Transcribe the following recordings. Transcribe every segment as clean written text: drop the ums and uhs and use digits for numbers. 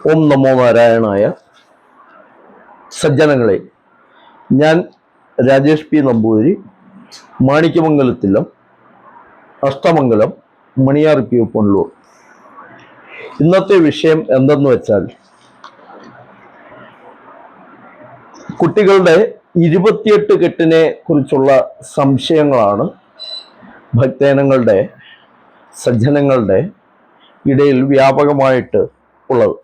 ഓം നമോ നാരായണായ. സജ്ജനങ്ങളെ, ഞാൻ രാജേഷ് പി നമ്പൂതിരി, മാണിക്യമംഗലത്തിലും അഷ്ടമംഗലം മണിയാർ പി പൊന്നൂർ. ഇന്നത്തെ വിഷയം എന്തെന്ന് വെച്ചാൽ, കുട്ടികളുടെ 28 കെട്ടിനെ കുറിച്ചുള്ള സംശയങ്ങളാണ് ഭക്തജനങ്ങളുടെ സജ്ജനങ്ങളുടെ ഇടയിൽ വ്യാപകമായിട്ട് ഉള്ളത്.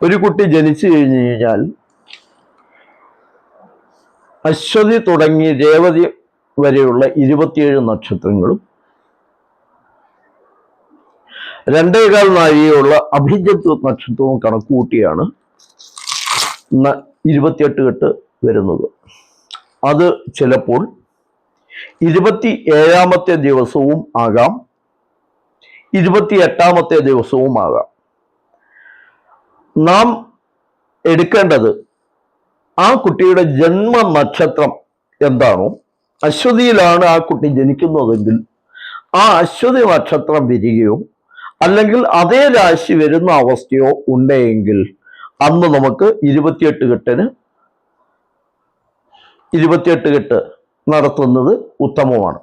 ഒരു കുട്ടി ജനിച്ചു കഴിഞ്ഞു കഴിഞ്ഞാൽ അശ്വതി തുടങ്ങി രേവതി വരെയുള്ള 27 നക്ഷത്രങ്ങളും 2.25 നാഴികയുള്ള അഭിജിത്ത് നക്ഷത്രവും കണക്കുകൂട്ടിയാണ് 28 കെട്ട് വരുന്നത്. അത് ചിലപ്പോൾ 27ാമത്തെ ദിവസവും ആകാം, 28ാമത്തെ ദിവസവും ആകാം. നാം എടുക്കേണ്ടത് ആ കുട്ടിയുടെ ജന്മ നക്ഷത്രം എന്താണോ, അശ്വതിയിലാണ് ആ കുട്ടി ജനിക്കുന്നതെങ്കിൽ ആ അശ്വതി നക്ഷത്രം വരികയോ അല്ലെങ്കിൽ അതേ രാശി വരുന്ന അവസ്ഥയോ ഉണ്ടെങ്കിൽ അന്ന് നമുക്ക് 28 കെട്ട് നടത്തുന്നത് ഉത്തമമാണ്.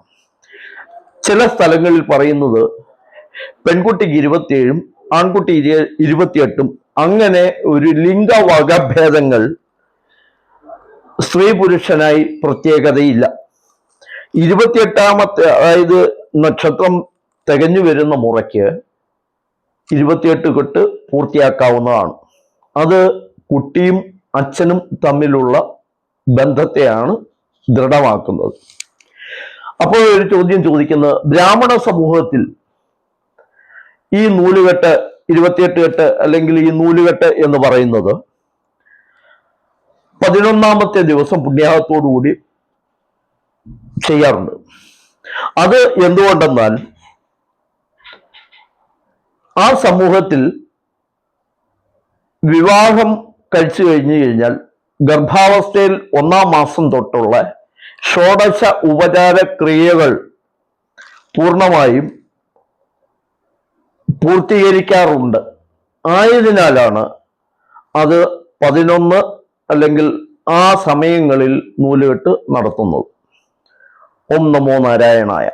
ചില സ്ഥലങ്ങളിൽ പറയുന്നത് പെൺകുട്ടിക്ക് 27ഉം ആൺകുട്ടി 28ഉം, അങ്ങനെ ഒരു ലിംഗവകഭേദങ്ങൾ സ്ത്രീ പുരുഷനായി പ്രത്യേകതയില്ല. 28ാമത്തെ അതായത് നക്ഷത്രം തികഞ്ഞു വരുന്ന മുറയ്ക്ക് 28 കെട്ട് പൂർത്തിയാക്കാവുന്നതാണ്. അത് കുട്ടിയും അച്ഛനും തമ്മിലുള്ള ബന്ധത്തെയാണ് ദൃഢമാക്കുന്നത്. അപ്പോൾ ഒരു ചോദ്യം ചോദിക്കുന്നത്, ബ്രാഹ്മണ സമൂഹത്തിൽ ഈ നൂലുകെട്ട് 28 കെട്ട് അല്ലെങ്കിൽ ഈ നൂലുകെട്ട് എന്ന് പറയുന്നത് 11ാമത്തെ ദിവസം പുണ്യാഹത്തോടുകൂടി ചെയ്യാറുണ്ട്. അത് എന്തുകൊണ്ടെന്നാൽ ആ സമൂഹത്തിൽ വിവാഹം കഴിച്ചു കഴിഞ്ഞു കഴിഞ്ഞാൽ ഗർഭാവസ്ഥയിൽ 1ാം മാസം തൊട്ടുള്ള ഷോഡശ ഉപചാര ക്രിയകൾ പൂർണ്ണമായും പൂർത്തീകരിക്കാറുണ്ട്. ആയതിനാലാണ് അത് 11 അല്ലെങ്കിൽ ആ സമയങ്ങളിൽ നൂലുകെട്ട് നടത്തുന്നത്. ഓം നമോ നാരായണായ.